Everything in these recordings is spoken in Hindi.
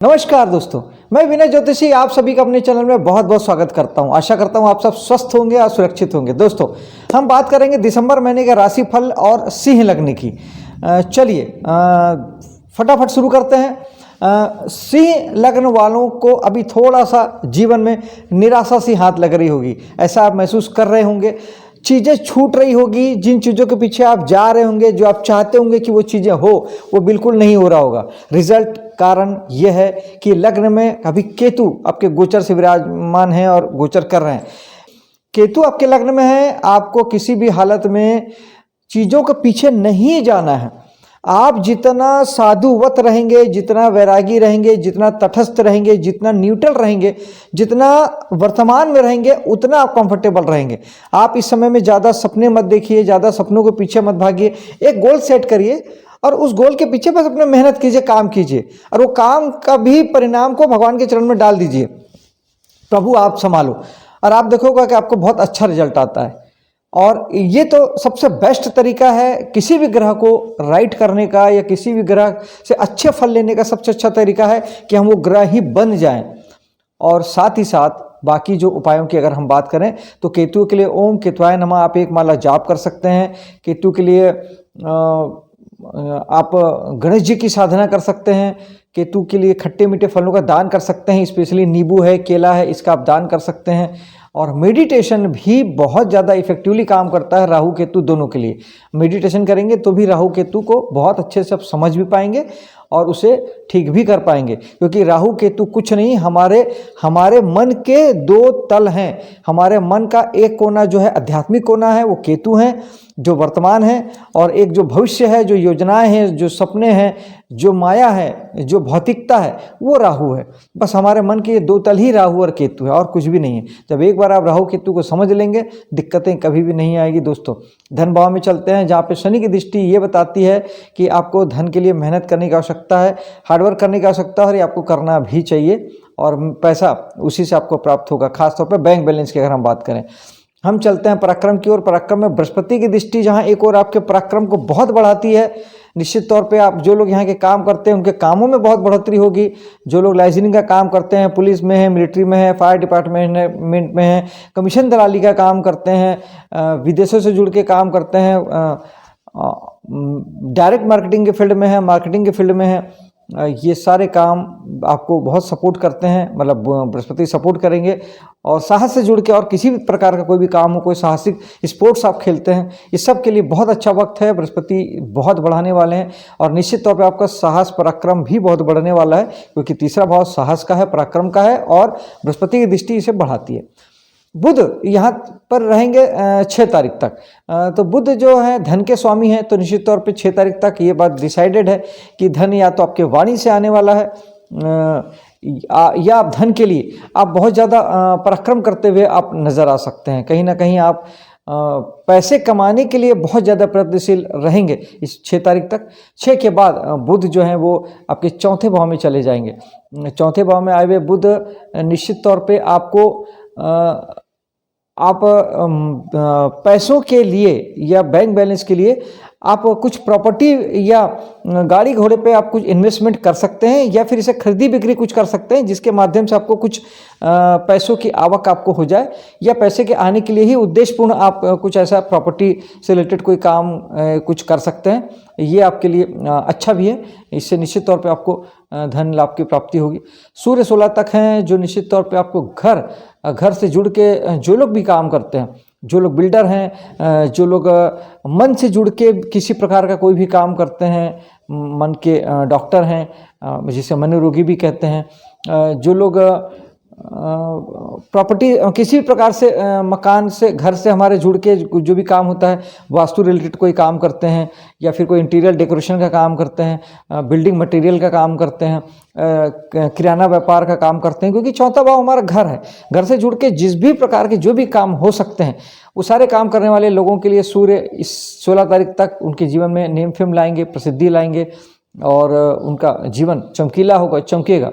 नमस्कार दोस्तों, मैं विनय ज्योतिषी आप सभी का अपने चैनल में बहुत बहुत स्वागत करता हूं। आशा करता हूं आप सब स्वस्थ होंगे और सुरक्षित होंगे। दोस्तों, हम बात करेंगे दिसंबर महीने के राशिफल और सिंह लग्न की। चलिए फटाफट शुरू करते हैं। सिंह लग्न वालों को अभी थोड़ा सा जीवन में निराशा सी हाथ लग रही होगी, ऐसा आप महसूस कर रहे होंगे। चीज़ें छूट रही होगी, जिन चीज़ों के पीछे आप जा रहे होंगे, जो आप चाहते होंगे कि वो चीज़ें हो, वो बिल्कुल नहीं हो रहा होगा। रिजल्ट कारण यह है कि लग्न में अभी केतु आपके गोचर से विराजमान है और गोचर कर रहे हैं। केतु आपके लग्न में है। आपको किसी भी हालत में चीज़ों के पीछे नहीं जाना है। आप जितना साधुवत रहेंगे, जितना वैरागी रहेंगे, जितना तटस्थ रहेंगे, जितना न्यूट्रल रहेंगे, जितना वर्तमान में रहेंगे, उतना आप कंफर्टेबल रहेंगे। आप इस समय में ज़्यादा सपने मत देखिए, ज़्यादा सपनों के पीछे मत भागिए। एक गोल सेट करिए और उस गोल के पीछे बस अपने मेहनत कीजिए, काम कीजिए, और वो काम का भी परिणाम को भगवान के चरण में डाल दीजिए। प्रभु आप संभालो, और आप देखोगे कि आपको बहुत अच्छा रिजल्ट आता है। और ये तो सबसे बेस्ट तरीका है किसी भी ग्रह को राइट करने का, या किसी भी ग्रह से अच्छे फल लेने का सबसे अच्छा तरीका है कि हम वो ग्रह ही बन जाएं। और साथ ही साथ बाकी जो उपायों की अगर हम बात करें तो केतु के लिए ओम केतुआय नमः आप एक माला जाप कर सकते हैं। केतु के लिए आप गणेश जी की साधना कर सकते हैं। केतु के लिए खट्टे मीठे फलों का दान कर सकते हैं, स्पेशली नींबू है, केला है, इसका आप दान कर सकते हैं। और मेडिटेशन भी बहुत ज़्यादा इफेक्टिवली काम करता है राहु केतु दोनों के लिए। मेडिटेशन करेंगे तो भी राहु केतु को बहुत अच्छे से आप समझ भी पाएंगे और उसे ठीक भी कर पाएंगे, क्योंकि राहु केतु कुछ नहीं, हमारे मन के दो तल हैं। हमारे मन का एक कोना जो है आध्यात्मिक कोना है, वो केतु है जो वर्तमान है, और एक जो भविष्य है, जो योजनाएं हैं, जो सपने हैं, जो माया है, जो भौतिकता है, वो राहु है। बस हमारे मन के ये दो तल ही राहु और केतु है, और कुछ भी नहीं है। जब एक बार आप राहु केतु को समझ लेंगे, दिक्कतें कभी भी नहीं आएगी। दोस्तों, धन भाव में चलते हैं, जहाँ पे शनि की दृष्टि ये बताती है कि आपको धन के लिए मेहनत करने की आवश्यकता है, हार्डवर्क करने की आवश्यकता है, और ये आपको करना भी चाहिए, और पैसा उसी से आपको प्राप्त होगा। खासतौर पर बैंक बैलेंस की अगर हम बात करें, हम चलते हैं पराक्रम की ओर। पराक्रम में बृहस्पति की दृष्टि जहां एक और आपके पराक्रम को बहुत बढ़ाती है। निश्चित तौर पे आप जो लोग यहाँ के काम करते हैं उनके कामों में बहुत बढ़ोतरी होगी। जो लोग लाइसेंसिंग का काम करते हैं, पुलिस में है, मिलिट्री में है, फायर डिपार्टमेंट में है, कमीशन दलाली का काम करते हैं, विदेशों से जुड़ के काम करते हैं, डायरेक्ट मार्केटिंग के फील्ड में है, मार्केटिंग के फील्ड में है, ये सारे काम आपको बहुत सपोर्ट करते हैं। मतलब बृहस्पति सपोर्ट करेंगे। और साहस से जुड़ के और किसी भी प्रकार का कोई भी काम हो, कोई साहसिक स्पोर्ट्स आप खेलते हैं, इस सब के लिए बहुत अच्छा वक्त है। बृहस्पति बहुत बढ़ाने वाले हैं, और निश्चित तौर पे आपका साहस पराक्रम भी बहुत बढ़ने वाला है, क्योंकि तीसरा भाव साहस का है, पराक्रम का है, और बृहस्पति की दृष्टि इसे बढ़ाती है। बुध यहाँ पर रहेंगे 6 तारीख तक। तो बुध जो है धन के स्वामी हैं, तो निश्चित तौर पे 6 तारीख तक ये बात डिसाइडेड है कि धन या तो आपके वाणी से आने वाला है, या आप धन के लिए आप बहुत ज़्यादा पराक्रम करते हुए आप नज़र आ सकते हैं। कहीं ना कहीं आप पैसे कमाने के लिए बहुत ज़्यादा प्रयत्नशील रहेंगे इस 6 तारीख तक। 6 के बाद बुध जो है वो आपके चौथे भाव में चले जाएंगे। चौथे भाव में आए हुए बुध निश्चित तौर पे आपको आप पैसों के लिए या बैंक बैलेंस के लिए आप कुछ प्रॉपर्टी या गाड़ी घोड़े पे आप कुछ इन्वेस्टमेंट कर सकते हैं, या फिर इसे खरीदी बिक्री कुछ कर सकते हैं, जिसके माध्यम से आपको कुछ पैसों की आवक आपको हो जाए, या पैसे के आने के लिए ही उद्देश्यपूर्ण आप कुछ ऐसा प्रॉपर्टी से रिलेटेड कोई काम कुछ कर सकते हैं। ये आपके लिए अच्छा भी है। इससे निश्चित तौर पे आपको धन लाभ की प्राप्ति होगी। सूर्य 16 तक हैं, जो निश्चित तौर पे आपको घर से जुड़ के जो लोग भी काम करते हैं, जो लोग बिल्डर हैं, जो लोग मन से जुड़ के किसी प्रकार का कोई भी काम करते हैं, मन के डॉक्टर हैं, जिसे मनोरोगी भी कहते हैं, जो लोग प्रॉपर्टी किसी भी प्रकार से मकान से, घर से हमारे जुड़ के जो भी काम होता है, वास्तु रिलेटेड कोई काम करते हैं, या फिर कोई इंटीरियर डेकोरेशन का काम करते हैं, बिल्डिंग मटेरियल का काम करते हैं, किराना व्यापार का काम करते हैं, क्योंकि चौथा भाव हमारा घर है। घर से जुड़ के जिस भी प्रकार के जो भी काम हो सकते हैं, वो सारे काम करने वाले लोगों के लिए सूर्य इस 16 तारीख तक उनके जीवन में नेम फेम लाएंगे, प्रसिद्धि लाएंगे, और उनका जीवन चमकीला होगा, चमकेगा।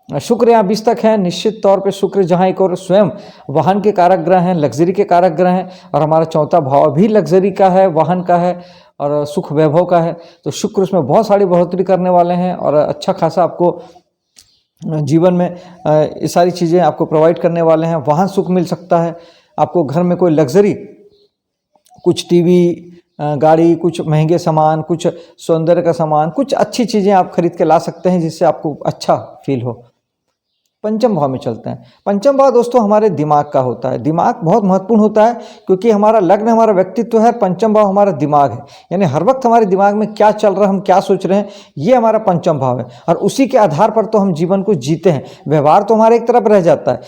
शुक्र यहाँ 20 तक है। निश्चित तौर पे शुक्र जहाँ एक और स्वयं वाहन के कारक ग्रह हैं, लग्जरी के कारक ग्रह हैं, और हमारा चौथा भाव भी लग्जरी का है, वाहन का है, और सुख वैभव का है। तो शुक्र उसमें बहुत सारी बढ़ोतरी करने वाले हैं, और अच्छा खासा आपको जीवन में ये सारी चीज़ें आपको प्रोवाइड करने वाले हैं। वाहन सुख मिल सकता है आपको, घर में कोई लग्जरी, कुछ टीवी, गाड़ी, कुछ महंगे सामान, कुछ सौंदर्य का सामान, कुछ अच्छी चीज़ें आप खरीद के ला सकते हैं जिससे आपको अच्छा फील हो। पंचम भाव में चलते हैं। पंचम भाव दोस्तों हमारे दिमाग का होता है। दिमाग बहुत महत्वपूर्ण होता है क्योंकि हमारा लग्न हमारा व्यक्तित्व है, पंचम भाव हमारा दिमाग है। यानी हर वक्त हमारे दिमाग में क्या चल रहा है, हम क्या सोच रहे हैं, ये हमारा पंचम भाव है और उसी के आधार पर तो हम जीवन को जीते हैं। व्यवहार तो हमारे एक तरफ रह जाता है,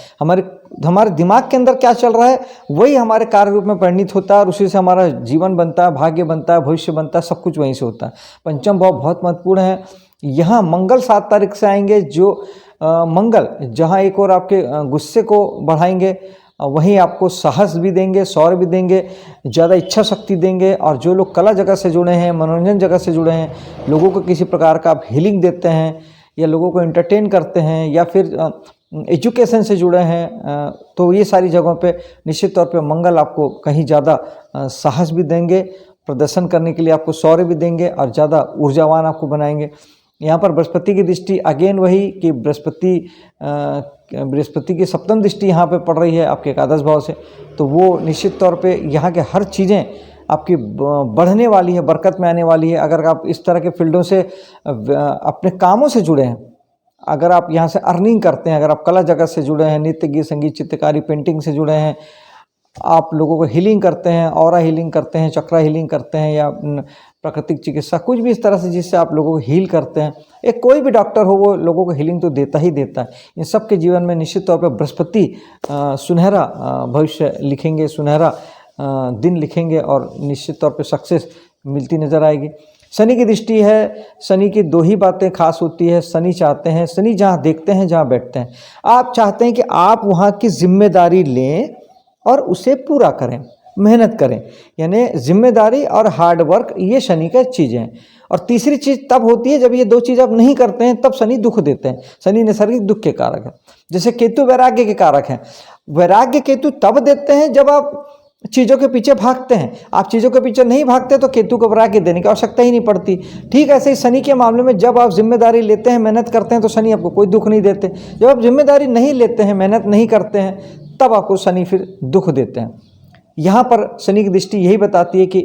हमारे दिमाग के अंदर क्या चल रहा है वही हमारे कार्य रूप में परिणित होता है और उसी से हमारा जीवन बनता है, भाग्य बनता है, भविष्य बनता है, सब कुछ वहीं से होता है। पंचम भाव बहुत महत्वपूर्ण है। यहाँ मंगल 7 तारीख से आएंगे, जो मंगल जहाँ एक और आपके गुस्से को बढ़ाएंगे, वहीं आपको साहस भी देंगे, शौर्य भी देंगे, ज़्यादा इच्छा शक्ति देंगे। और जो लोग कला जगत से जुड़े हैं, मनोरंजन जगत से जुड़े हैं, लोगों को किसी प्रकार का आप हीलिंग देते हैं या लोगों को एंटरटेन करते हैं या फिर एजुकेशन से जुड़े हैं, तो ये सारी जगहों पे निश्चित तौर पे मंगल आपको कहीं ज़्यादा साहस भी देंगे, प्रदर्शन करने के लिए आपको शौर्य भी देंगे और ज़्यादा ऊर्जावान आपको बनाएंगे। यहाँ पर बृहस्पति की दृष्टि अगेन वही कि बृहस्पति की सप्तम दृष्टि यहाँ पे पड़ रही है आपके एकादश भाव से, तो वो निश्चित तौर पे यहाँ के हर चीज़ें आपकी बढ़ने वाली है, बरकत में आने वाली है। अगर आप इस तरह के फील्डों से अपने कामों से जुड़े हैं, अगर आप यहाँ से अर्निंग करते हैं, अगर आप कला जगत से जुड़े हैं, नृत्य गीत संगीत चित्रकारी पेंटिंग से जुड़े हैं, आप लोगों को हीलिंग करते हैं, ऑरा हीलिंग करते हैं, चक्रा हीलिंग करते हैं या प्राकृतिक चिकित्सा, कुछ भी इस तरह से जिससे आप लोगों को हील करते हैं, एक कोई भी डॉक्टर हो वो लोगों को हीलिंग तो देता ही देता है। इन सब के जीवन में निश्चित तौर पर बृहस्पति सुनहरा भविष्य लिखेंगे, सुनहरा दिन लिखेंगे और निश्चित तौर पर सक्सेस मिलती नज़र आएगी। शनि की दृष्टि है। शनि की 2 ही बातें खास होती है। शनि चाहते हैं, शनि जहाँ देखते हैं जहाँ बैठते हैं, आप चाहते हैं कि आप वहाँ की जिम्मेदारी लें और उसे पूरा करें, मेहनत करें। यानी जिम्मेदारी और हार्ड वर्क ये शनि का चीज़ें हैं। और तीसरी चीज़ तब होती है जब ये 2 चीज़ आप नहीं करते हैं, तब शनि दुख देते हैं। शनि नैसर्गिक दुख के कारक है। जैसे केतु वैराग्य के कारक हैं। वैराग्य केतु तब देते हैं जब आप चीज़ों के पीछे भागते हैं। आप चीज़ों के पीछे नहीं भागते तो केतु को वैराग्य देने की आवश्यकता ही नहीं पड़ती। ठीक ऐसे ही शनि के मामले में जब आप जिम्मेदारी लेते हैं, मेहनत करते हैं, तो शनि आपको कोई दुख नहीं देते। जब आप जिम्मेदारी नहीं लेते हैं, मेहनत नहीं करते हैं, तब आपको शनि फिर दुख देते हैं। यहाँ पर शनि की दृष्टि यही बताती है कि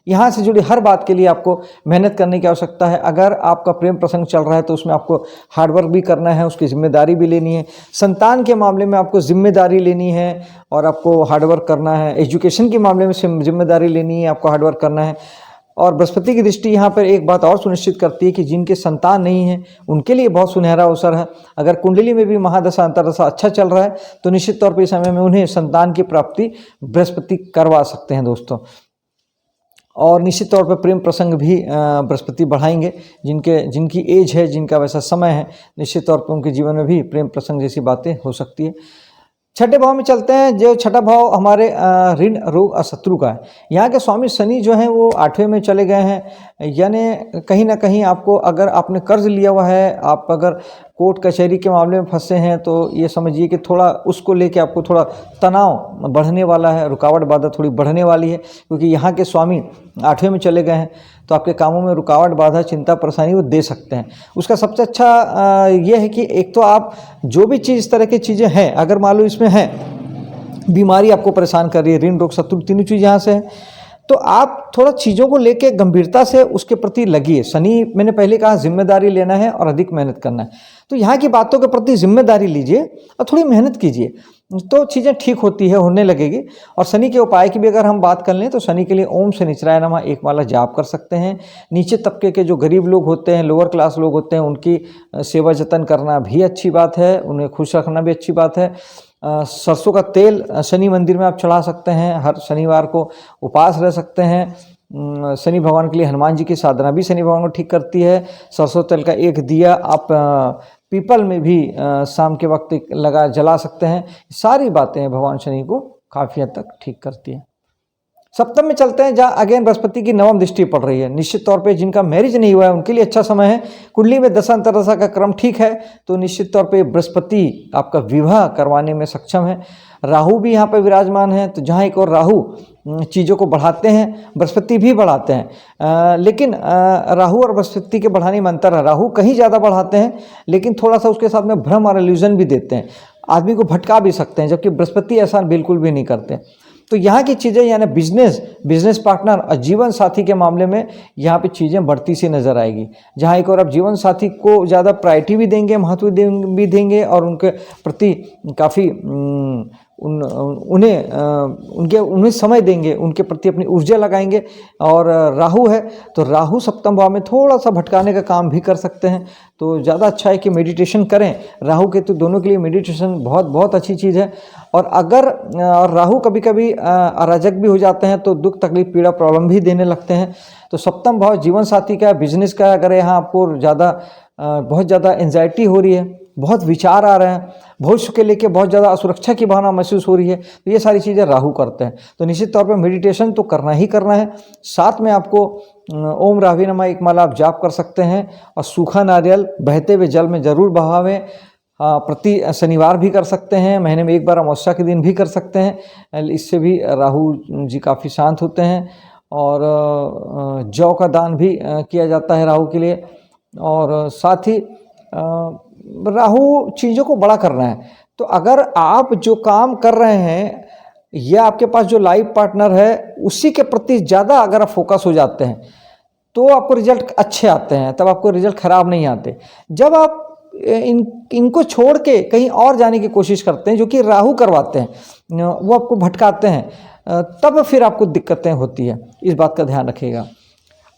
यहाँ से जुड़ी हर बात के लिए आपको मेहनत करने की आवश्यकता है। अगर आपका प्रेम प्रसंग चल रहा है तो उसमें आपको हार्डवर्क भी करना है, उसकी जिम्मेदारी भी लेनी है। संतान के मामले में आपको जिम्मेदारी लेनी है और आपको हार्डवर्क करना है। एजुकेशन के मामले में जिम्मेदारी लेनी है, आपको हार्डवर्क करना है। और बृहस्पति की दृष्टि यहाँ पर एक बात और सुनिश्चित करती है कि जिनके संतान नहीं है उनके लिए बहुत सुनहरा अवसर है। अगर कुंडली में भी महादशा अंतरदशा अच्छा चल रहा है तो निश्चित तौर पर इस समय में उन्हें संतान की प्राप्ति बृहस्पति करवा सकते हैं दोस्तों। और निश्चित तौर पर प्रेम प्रसंग भी बृहस्पति बढ़ाएंगे। जिनकी एज है, जिनका वैसा समय है, निश्चित तौर पर उनके जीवन में भी प्रेम प्रसंग जैसी बातें हो सकती है। छठे भाव में चलते हैं। जो छठा भाव हमारे ऋण रोग और शत्रु का है। यहाँ के स्वामी शनि जो हैं वो 8वें में चले गए हैं। यानी कहीं ना कहीं आपको, अगर आपने कर्ज लिया हुआ है, आप अगर कोर्ट कचहरी के मामले में फंसे हैं, तो ये समझिए कि थोड़ा उसको लेके आपको थोड़ा तनाव बढ़ने वाला है, रुकावट बाधा थोड़ी बढ़ने वाली है। क्योंकि यहाँ के स्वामी 8वें में चले गए हैं तो आपके कामों में रुकावट बाधा चिंता परेशानी वो दे सकते हैं। उसका सबसे अच्छा ये है कि एक तो आप जो भी चीज़, इस तरह की चीज़ें हैं, अगर मान लो इसमें है बीमारी आपको परेशान कर रही है, ऋण रोग शत्रु तीनों चीज़ यहाँ से है, तो आप थोड़ा चीज़ों को लेके गंभीरता से उसके प्रति लगिए। शनि, मैंने पहले कहा, जिम्मेदारी लेना है और अधिक मेहनत करना है। तो यहाँ की बातों के प्रति जिम्मेदारी लीजिए और थोड़ी मेहनत कीजिए तो चीज़ें ठीक होती है, होने लगेगी। और शनि के उपाय की भी अगर हम बात कर लें तो शनि के लिए ओम शनिचराय नमः एक माला जाप कर सकते हैं। नीचे तबके के जो गरीब लोग होते हैं, लोअर क्लास लोग होते हैं, उनकी सेवा जतन करना भी अच्छी बात है, उन्हें खुश रखना भी अच्छी बात है। सरसों का तेल शनि मंदिर में आप चढ़ा सकते हैं। हर शनिवार को उपास रह सकते हैं। शनि भगवान के लिए हनुमान जी की साधना भी शनि भगवान को ठीक करती है। सरसों तेल का एक दिया आप पीपल में भी शाम के वक्त जला सकते हैं। सारी बातें भगवान शनि को काफ़ी हद तक ठीक करती है। सप्तम में चलते हैं, जहाँ अगेन बृहस्पति की 9वीं दृष्टि पड़ रही है। निश्चित तौर पे जिनका मैरिज नहीं हुआ है उनके लिए अच्छा समय है। कुंडली में दशा अंतरदशा का क्रम ठीक है तो निश्चित तौर पे बृहस्पति आपका विवाह करवाने में सक्षम है। राहु भी यहाँ पर विराजमान है, तो जहाँ एक और राहु चीज़ों को बढ़ाते हैं, बृहस्पति भी बढ़ाते हैं। लेकिन राहु और बृहस्पति के बढ़ाने में अंतर है। राहु कहीं ज़्यादा बढ़ाते हैं, लेकिन थोड़ा सा उसके साथ में भ्रम और इल्यूजन भी देते हैं, आदमी को भटका भी सकते हैं, जबकि बृहस्पति ऐसा बिल्कुल भी नहीं करते। तो यहाँ की चीज़ें यानी बिजनेस पार्टनर और जीवन साथी के मामले में यहाँ पे चीज़ें बढ़ती सी नज़र आएगी। जहाँ एक और आप जीवन साथी को ज़्यादा प्रायोरिटी भी देंगे, महत्व भी देंगे और उनके प्रति काफ़ी उन्हें समय देंगे, उनके प्रति अपनी ऊर्जा लगाएंगे। और राहु है तो राहु सप्तम भाव में थोड़ा सा भटकाने का काम भी कर सकते हैं। तो ज़्यादा अच्छा है कि मेडिटेशन करें। राहु केतु दोनों के लिए मेडिटेशन बहुत बहुत अच्छी चीज़ है। और अगर राहु कभी कभी अराजक भी हो जाते हैं तो दुख तकलीफ पीड़ा प्रॉब्लम भी देने लगते हैं। तो सप्तम भाव जीवन साथी का, बिजनेस का, अगर यहाँ आपको बहुत ज़्यादा एंजाइटी हो रही है, बहुत विचार आ रहे हैं, भविष्य के लेके बहुत ज़्यादा असुरक्षा की भावना महसूस हो रही है, तो ये सारी चीज़ें राहु करते हैं। तो निश्चित तौर पे मेडिटेशन तो करना ही करना है। साथ में आपको ओम रावी नमा एक माला आप जाप कर सकते हैं और सूखा नारियल बहते हुए जल में ज़रूर बहावें। प्रति शनिवार भी कर सकते हैं, महीने में एक बार अमावस्या के दिन भी कर सकते हैं। इससे भी राहु जी काफ़ी शांत होते हैं। और जौ का दान भी किया जाता है राहु के लिए। और साथ ही राहु चीज़ों को बड़ा करना है। तो अगर आप जो काम कर रहे हैं या आपके पास जो लाइफ पार्टनर है उसी के प्रति ज़्यादा अगर आप फोकस हो जाते हैं तो आपको रिजल्ट अच्छे आते हैं, तब आपको रिजल्ट ख़राब नहीं आते। जब आप इनको छोड़ के कहीं और जाने की कोशिश करते हैं, जो कि राहु करवाते हैं, वो आपको भटकाते हैं, तब फिर आपको दिक्कतें होती है। इस बात का ध्यान रखिएगा।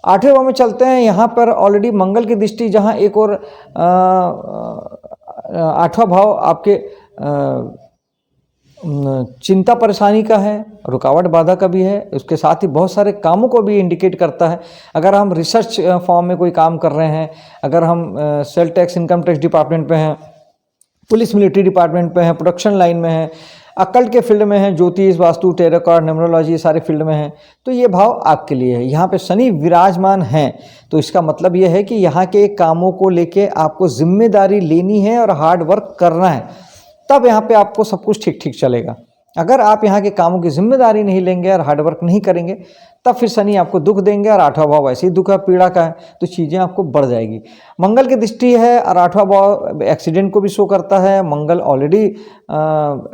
8वें भाव में चलते हैं। यहाँ पर ऑलरेडी मंगल की दृष्टि, जहाँ एक और 8वां भाव आपके चिंता परेशानी का है, रुकावट बाधा का भी है, उसके साथ ही बहुत सारे कामों को भी इंडिकेट करता है। अगर हम रिसर्च फॉर्म में कोई काम कर रहे हैं, अगर हम sale tax income tax department पे हैं, पुलिस मिलिट्री डिपार्टमेंट पे हैं, प्रोडक्शन लाइन में हैं, अकल्ट के फील्ड में हैं, ज्योतिष वास्तु टेरो कार्ड न्यूमरोलॉजी, ये सारे फील्ड में हैं, तो ये भाव आपके लिए है। यहाँ पे शनि विराजमान हैं, तो इसका मतलब ये है कि यहाँ के कामों को लेके आपको जिम्मेदारी लेनी है और हार्ड वर्क करना है, तब यहाँ पे आपको सब कुछ ठीक ठीक चलेगा। अगर आप यहाँ के कामों की जिम्मेदारी नहीं लेंगे और हार्ड वर्क नहीं करेंगे, तब फिर शनि आपको दुख देंगे। और 8वां भाव वैसे ही दुख है, पीड़ा का है, तो चीज़ें आपको बढ़ जाएगी। मंगल की दृष्टि है और 8वां भाव एक्सीडेंट को भी शो करता है। मंगल ऑलरेडी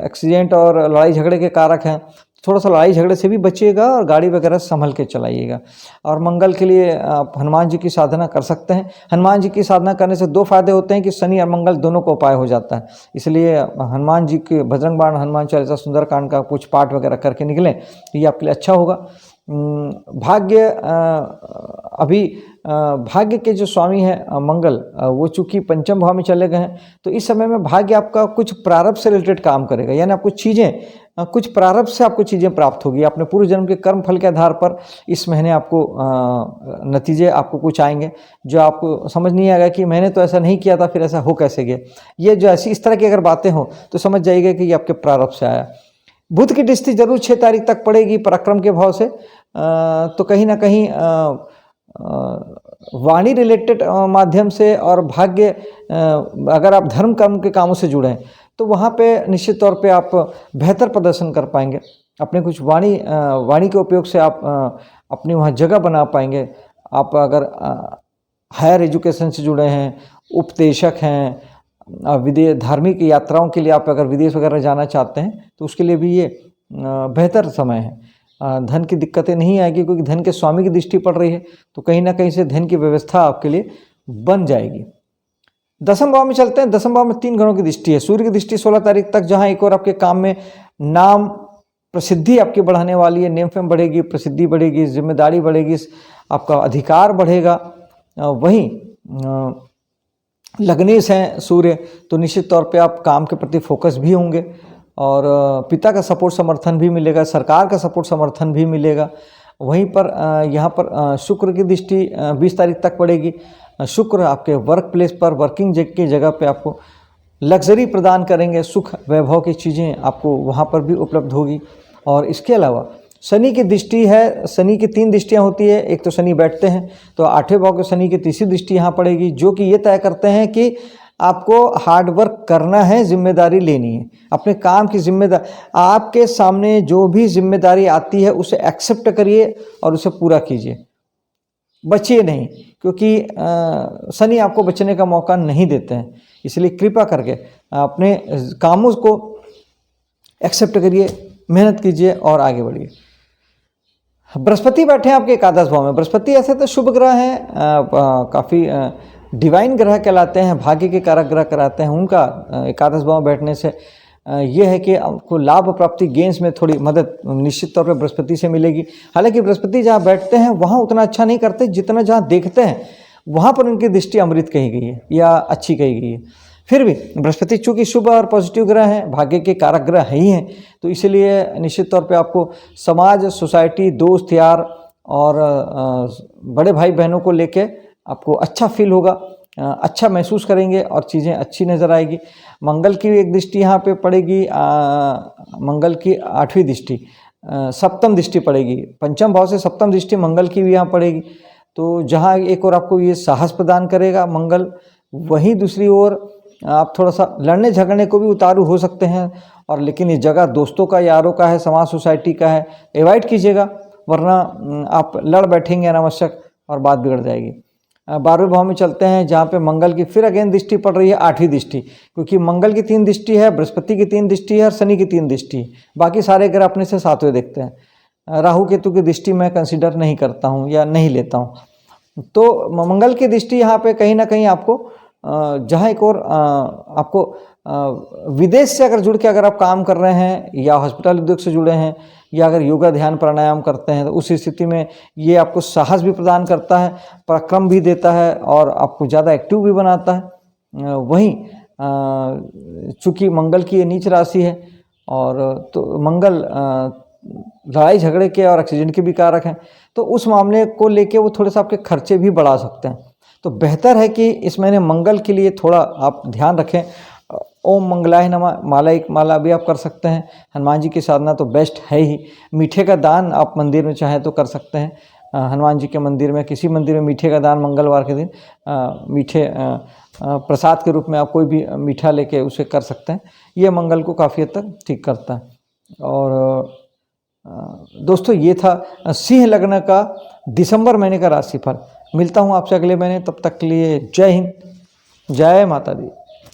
एक्सीडेंट और लड़ाई झगड़े के कारक हैं। थोड़ा सा लड़ाई झगड़े से भी बचिएगा और गाड़ी वगैरह संभल के चलाइएगा। और मंगल के लिए आप हनुमान जी की साधना कर सकते हैं। हनुमान जी की साधना करने से 2 फायदे होते हैं कि शनि और मंगल दोनों को उपाय हो जाता है। इसलिए हनुमान जी के बजरंग बाण, हनुमान चालीसा, सुंदरकांड का कुछ पाठ वगैरह करके निकलें, ये आपके लिए अच्छा होगा। भाग्य भाग्य के जो स्वामी हैं मंगल, वो चूंकि पंचम भाव में चले गए हैं, तो इस समय में भाग्य आपका कुछ प्रारब्ध से रिलेटेड काम करेगा। यानी आपको कुछ प्रारब्ध से आपको चीज़ें प्राप्त होगी। अपने पूर्व जन्म के कर्म फल के आधार पर इस महीने आपको नतीजे आपको कुछ आएंगे, जो आपको समझ नहीं आएगा कि मैंने तो ऐसा नहीं किया था, फिर ऐसा हो कैसे गया। ये जो इस तरह की अगर बातें हो तो समझ जाइएगा कि ये आपके प्रारब्ध से आया। बुध की दृष्टि जरूर 6 तारीख तक पड़ेगी पराक्रम के भाव से। तो कहीं ना कहीं वाणी रिलेटेड माध्यम से और भाग्य, अगर आप धर्म कर्म के कामों से जुड़े हैं तो वहाँ पे निश्चित तौर पे आप बेहतर प्रदर्शन कर पाएंगे। अपने कुछ वाणी के उपयोग से आप अपनी वहाँ जगह बना पाएंगे। आप अगर हायर एजुकेशन से जुड़े हैं, उपदेशक हैं, धार्मिक यात्राओं के लिए आप अगर विदेश वगैरह जाना चाहते हैं, तो उसके लिए भी ये बेहतर समय है। धन की दिक्कतें नहीं आएगी, क्योंकि धन के स्वामी की दृष्टि पड़ रही है, तो कहीं ना कहीं से धन की व्यवस्था आपके लिए बन जाएगी। 10वें भाव में चलते हैं। 10वें भाव में 3 ग्रहों की दृष्टि है। सूर्य की दृष्टि 16 तारीख तक, जहां एक और आपके काम में नाम प्रसिद्धि आपकी बढ़ाने वाली है। नेम फेम बढ़ेगी, प्रसिद्धि बढ़ेगी, जिम्मेदारी बढ़ेगी, आपका अधिकार बढ़ेगा। वहीं लग्नेश हैं सूर्य, तो निश्चित तौर पे आप काम के प्रति फोकस भी होंगे और पिता का सपोर्ट समर्थन भी मिलेगा, सरकार का सपोर्ट समर्थन भी मिलेगा। वहीं पर यहाँ पर शुक्र की दृष्टि 20 तारीख तक पड़ेगी। शुक्र आपके वर्क प्लेस पर, वर्किंग की जगह पे आपको लग्जरी प्रदान करेंगे, सुख वैभव की चीज़ें आपको वहाँ पर भी उपलब्ध होगी। और इसके अलावा शनि की दृष्टि है। शनि की 3 दृष्टियाँ होती है। एक तो शनि बैठते हैं, तो 8वें भाव के शनि की तीसरी दृष्टि यहाँ पड़ेगी, जो कि ये तय करते हैं कि आपको हार्ड वर्क करना है, जिम्मेदारी लेनी है, अपने काम की जिम्मेदारी। आपके सामने जो भी जिम्मेदारी आती है उसे एक्सेप्ट करिए और उसे पूरा कीजिए, बचिए नहीं, क्योंकि शनि आपको बचने का मौका नहीं देते हैं। इसलिए कृपा करके अपने कामों को एक्सेप्ट करिए, मेहनत कीजिए और आगे बढ़िए। बृहस्पति बैठे हैं आपके एकादश भाव में। बृहस्पति ऐसे तो शुभ ग्रह हैं, काफ़ी डिवाइन ग्रह कहलाते हैं, भाग्य के कारक ग्रह कहलाते हैं। उनका एकादश भाव में बैठने से ये है कि आपको लाभ प्राप्ति गेंस में थोड़ी मदद निश्चित तौर पे बृहस्पति से मिलेगी। हालांकि बृहस्पति जहाँ बैठते हैं वहाँ उतना अच्छा नहीं करते जितना जहाँ देखते हैं वहाँ पर उनकी दृष्टि अमृत कही गई है या अच्छी कही गई है। फिर भी बृहस्पति चूँकि शुभ और पॉजिटिव ग्रह हैं, भाग्य के कारक ग्रह ही हैं, तो इसलिए निश्चित तौर पे आपको समाज, सोसाइटी, दोस्त यार और बड़े भाई बहनों को लेके आपको अच्छा फील होगा, अच्छा महसूस करेंगे और चीज़ें अच्छी नज़र आएगी। मंगल की भी एक दृष्टि यहाँ पे पड़ेगी, मंगल की 8वीं दृष्टि, सप्तम दृष्टि पड़ेगी। पंचम भाव से सप्तम दृष्टि मंगल की भी यहाँ पड़ेगी, तो जहाँ एक और आपको ये साहस प्रदान करेगा मंगल, वहीं दूसरी ओर आप थोड़ा सा लड़ने झगड़ने को भी उतारू हो सकते हैं। और लेकिन ये जगह दोस्तों का, यारों का है, समाज सोसाइटी का है, एवॉइड कीजिएगा, वरना आप लड़ बैठेंगे अनावश्यक और बात बिगड़ जाएगी। 12वें भाव में चलते हैं, जहाँ पे मंगल की फिर अगेन दृष्टि पड़ रही है, 8वीं दृष्टि, क्योंकि मंगल की 3 दृष्टि है, बृहस्पति की 3 दृष्टि है और शनि की 3 दृष्टि है। बाकी सारे ग्रह अपने से 7वें देखते हैं। राहु केतु की दृष्टि मैं कंसिडर नहीं करता हूँ या नहीं लेता हूँ। तो मंगल की दृष्टि यहाँ पे कहीं ना कहीं आपको जहाँ एक और आपको विदेश से अगर जुड़ के अगर आप काम कर रहे हैं या हॉस्पिटल उद्योग से जुड़े हैं या अगर योगा, ध्यान, प्राणायाम करते हैं, तो उस स्थिति में ये आपको साहस भी प्रदान करता है, पराक्रम भी देता है और आपको ज़्यादा एक्टिव भी बनाता है। वहीं चूँकि मंगल की ये नीच राशि है और तो मंगल लड़ाई झगड़े के और एक्सीडेंट के भी कारक हैं, तो उस मामले को लेके वो थोड़े सा आपके खर्चे भी बढ़ा सकते हैं। तो बेहतर है कि इस महीने मंगल के लिए थोड़ा आप ध्यान रखें। ओम मंगलाय नमः माला, एक माला भी आप कर सकते हैं। हनुमान जी की साधना तो बेस्ट है ही। मीठे का दान आप मंदिर में चाहें तो कर सकते हैं। हनुमान जी के मंदिर में, किसी मंदिर में मीठे का दान मंगलवार के दिन मीठे प्रसाद के रूप में आप कोई भी मीठा लेके उसे कर सकते हैं। ये मंगल को काफ़ी हद तक ठीक करता है। और दोस्तों ये था सिंह लग्न का दिसंबर महीने का राशिफल। मिलता हूँ आपसे अगले महीने, तब तक के लिए जय हिंद, जय माता दी।